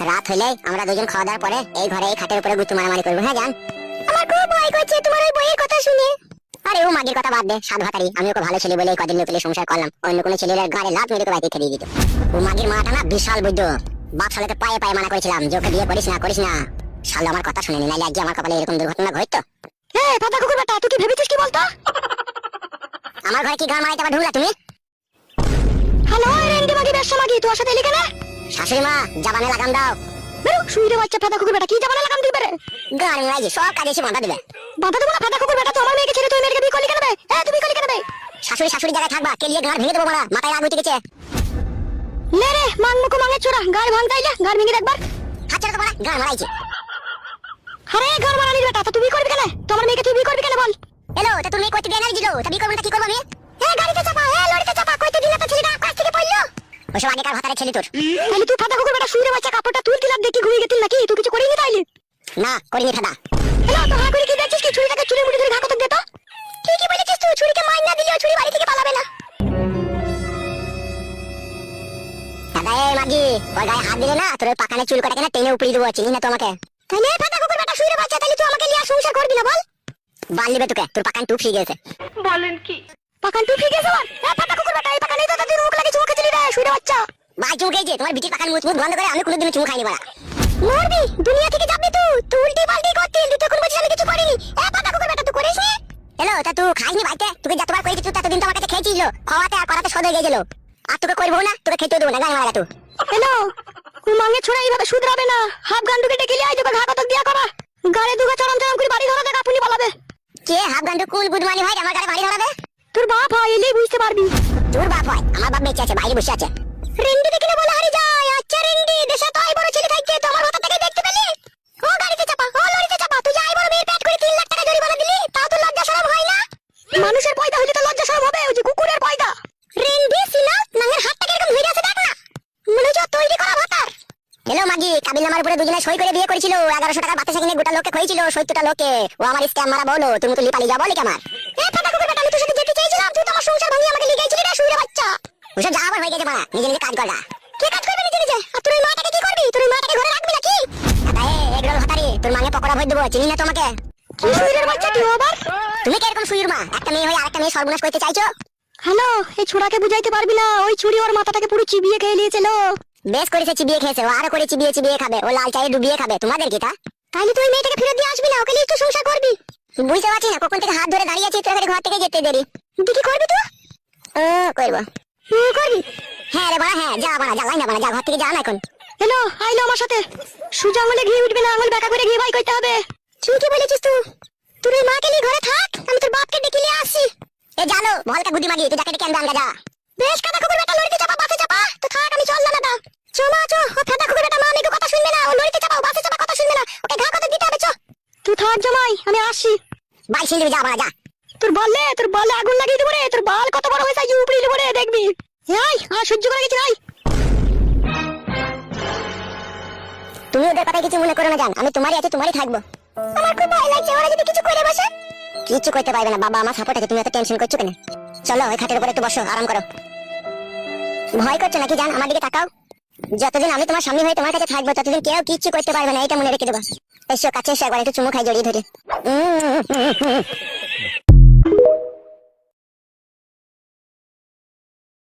রাত হইলে আমরা দুজন খাওয়া দাওয়ার পরে এই ঘরে এই খাটের উপরে গুতু মারামারি করবো। হ্যাঁ জান, আমার খুব ভয় করছে তোমার ওই বইয়ের কথা শুনে। আরে ও মাগির কথা বাদ দে, সাত ভাতারি। আমি ওকে ভালো ছেলে বলে কদিন পেলে সংসার করলাম, অন্য কোনো ছেলের গাড়ি লাভ মেরে বাইরে খেয়ে দিত। ও মাগির মাটা না বিশাল বুদ্ধ। বাপ শালাকে পায়ে পায়ে মানা করেছিলাম যে ওকে বিয়ে করিস না। শালা আমার কথা শুনেনি, নাইলে আজকে আমার কপালে এরকম দুর্ঘটনা ঘটতো। এই পাতা কুকুর বেটা, তুই কি ভেবেছিস কি বলতো? আমার ঘরে কি গান মারাইতে আবার ঢুকলা তুমি? হ্যালো রেন্ডি মাগি বেশ মাগি, তোর সাথে এলি কেন? শাশুড়ি মা জাবানে লাগাম দাও। বেরো শুইরে বাচ্চা পাতা কুকুর বেটা, কি যাবানা লাগাম দিবে রে? গান মারাইছে সব কাজে এসে বাঁধা দিবে। বাধা দেবো না পাতা কুকুর বেটা, তো আমার মেয়েকে ছেড়ে তুই মেয়েকে বিয়ে করলি কেন বে? তুই বিয়ে করলি কেন বে? শাশুড়ি জায়গায় থাকবা, কেলিয়ে গান ভেঙে দেবো মারা, মাথায় রাগ উঠে গেছে। লে রে মাংমুকো মাঙের ছোড়া, গাড় ভাঙতাইলে গাড় ভেঙে দেখবার। হাত ছেড়ে তো মারা, গান মারাইছে। আরে গাড় মারানির বেটা, তা তুই বিয়ে করবি কেন? তোমার মেয়েকে তুই বিয়ে করবি কেন বল? হ্যালো, তা তুমি কইতে দেনা দিলো, তা বিয়ে করব না কি করব আমি? গাড়িতে চাপা, লরিতে চাপা, কইতে দিলে তো ছেলেটা কাছ থেকে পড়লো। ওসব আগেকার ভাতারে ছেলে তোর। তাহলে তুই পাতা কুকুর বেটা শুইরে বাচ্চা কাপড়টা তুই দিলাম দেখি ঘুমিয়ে গেছিস নাকি? তুই কিছু করিনি তাইলে? না করিনি ফাদা। হ্যালো, তো হা করে কি দেখছিস কি? ছুরিটাকে চুলে মুড়ি ধরে ঘা কত দে তো। কি বলেছিস তুই? ছুরিকে মার না দিলে ছুরি বাড়ি থেকে পালাবে না। দাদা এই মাগি, ওই গায়ে হাত দিলে না তোর পাকানে চুল কাটাকে না টেনে উপড়ি দেবো, চিনি না তোমাকে। তাহলে পাতা কুকুর বেটা শুইরে বাচ্চা, তাহলে তুই আমাকে নিয়ে সংসার করবি না বল? বাল নিবে তোকে, তোর পাকান টুপ শিখে গেছে। বলেন কি? পাকান তুই ঠিক আছে বল? পাতা কুকুর বেটা, এই পাকানেই তো তোদের মুখ লাগে চুমুকে দিলি রে শুইরে বাচ্চা। ভাই চুমুকেছে তোমার বিটির পাকান মুখ বন্ধ করে, আমি কোনোদিন চুমু খাইনি বলা। মরবি, দুনিয়া থেকে যাবি তুই। তুই উল্টি পাল্টি করছিস, তুই তখন বলছিস আমি কিছু করিনি। পাতা কুকুর বেটা তুই করিস নি? হ্যালো, তা তুই খাইনি ভাইতে? তোকে যতবার কইছি তুই ততদিন তো আমার কাছে খেয়েছিল, খাওয়াতে আর করাতে সদ হয়ে গেছিল। আর তোকে করবো না, তোকে খেতে দেবো না, গান মারা তুই। হ্যালো, তুই মাঙে ছোড়া এইভাবে শুধরাবে না। হাফ গান্ডুকে ডেকে লিয়ে আই, তোকে ঘা কত দিয়া করা। গাড়ে দুগা চরম চরম করে বাড়ি ধরা দেখ, আপনি পালাবে। কে হাফ গান্ডু কুল গুদমানি হয় আমার গাড়ি বাড়ি ধরাবে? তোর বাপ হয় এলেই বুঝতে পারবি। তোর বাপ হয়? আমার বাপ বেঁচে আছে, বাইরে বসে আছে। রেন্ডি দেখে বলে হারি যায়। আচ্ছা রেন্ডি, দেশে তো আই বড় ছেলে থাকতে তো আমার কথা থেকে দেখতে পেলি? ও গাড়িতে চাপা, ও লরিতে চাপা, তুই যাই বড় মেয়ের পেট করে 3 লাখ টাকা জরিমানা দিলি, তাও তো লজ্জা শরম হয় না? মানুষের পয়দা হইলে তো লজ্জা শরম হবে, ওই যে কুকুরের পয়দা। রেন্ডি সিনা নাঙ্গের হাতটাকে এরকম ধরে আছে দেখ না, মনে হচ্ছে তৈরি করা ভাতার। হ্যালো মাগি, কাবিল নামার উপরে দুজনে সই করে বিয়ে করেছিল, 1100 টাকা বাতাসা কিনে গোটা লোককে খইছিল, 70টা লোকে। ও আমার স্ক্যাম মারা বলো, তুমি তো লিপালি যা বলে কি আমার? পাতা কুকুর বেটা, আমি তোর সাথে যেতে চাইছিলাম, তুই তো আমার সংসার ভাঙিয়ে আমাকে লিয়ে গেছিলি রে শুইরে বাচ্চা। ওসব যা আবার হয়ে গেছে মারা, নিজে নিজে কাজ করবা। কে কাজ করবে নিজে নিজে? আর তোর ওই মাটাকে কি করবি? তোর ওই মাটাকে ঘরে রাখবি নাকি? দাদা এগরোল ভাতারি, তোর মানে পকোড়া ভর দেবো, চিনি না তোমাকে। কি শুইরের বাচ্চা তুই আবার? তুমি কি এরকম সুইর মা? একটা মেয়ে হয়ে আরেকটা মেয়ে সর্বনাশ করতে চাইছো? হ্যালো, এই ছোড়াকে বুঝাইতে পারবি না, ওই ছুরি ওর মাথাটাকে পুরো চিবিয়ে খেয়ে নিয়েছিল। বেশ করেছে চিবিয়ে খেয়েছে, ও আরো করে চিবিয়ে খাবে, ও লাল চায়ে ডুবিয়ে খাবে। তোমাদের কি তা? তাহলে তুই মেয়েটাকে ফেরত দিয়ে আসবি না, ওকে নিয়ে একটু সংসার করবি। বুঝতে পারছি না কখন থেকে হাত ধরে দাঁড়িয়ে আছি, তোর ঘর থেকে যেতে দেরি। তুই কি করবি তুই? করবো। করবি? হ্যাঁ রে বাড়া, হ্যাঁ যা বাড়া, যা লাইন না বাড়া, যা ঘর থেকে যা না এখন। হ্যালো, আইলো আমার সাথে। সুজা আঙুলে ঘি উঠবে না, আঙুল বেঁকা করে ঘি ভাই করতে হবে। তুই কি বলেছিস তুই? তোর ওই মাকে নিয়ে ঘরে থাক, আমি তোর বাপকে ডেকে নিয়ে আসছি। এ জানো ভলকা গুদি মাগি, তুই যাকে ডেকে আনবে আনগা যা। বেশ কাটা কুকুর বেটা, লরিতে চাপা বাসে চাপা, তো থাক আমি চললাম না। চো মা চো, ও ফাটা কুকুর বেটা মা মেয়েকে কথা শুনবে না, ও লরিতে চাপা বাসে চাপা কথা শুনবে না, ওকে ঘা কত দিতে হবে। চো তুই থাক জামাই, আমি আসছি। বাল ছিঁড়বি যা বাড়া যা। তোর বললে আগুন লাগিয়ে দেবো রে, তোর বাল কত বড় হয়েছে উপড়ে দেবো রে, দেখবি। এই আর সহ্য করে গেছি নাই। তুমি ওদের কথা কিছু মনে করো না জান, আমি তোমারই আছি, তোমারই থাকবো। আমার খুব ভয় লাগছে, ওরা যদি কিছু করে বসে। কিছু করতে পারবে না, বাবা আমার সাপোর্ট আছে, তুমি এত টেনশন করছো কেন? চলো ওই খাটের উপরে একটু বসো, আরাম করো। ভয় করছো নাকি জান? আমার দিকে তাকাও। যতদিন আমি তোমার স্বামী হয়ে তোমার কাছে থাকবো, ততদিন কেউ কিচ্ছু করতে পারবে না, এটা মনে রেখে দেবো। এসো কাছে এসো, একবার একটু চুমু খাই জড়িয়ে ধরে।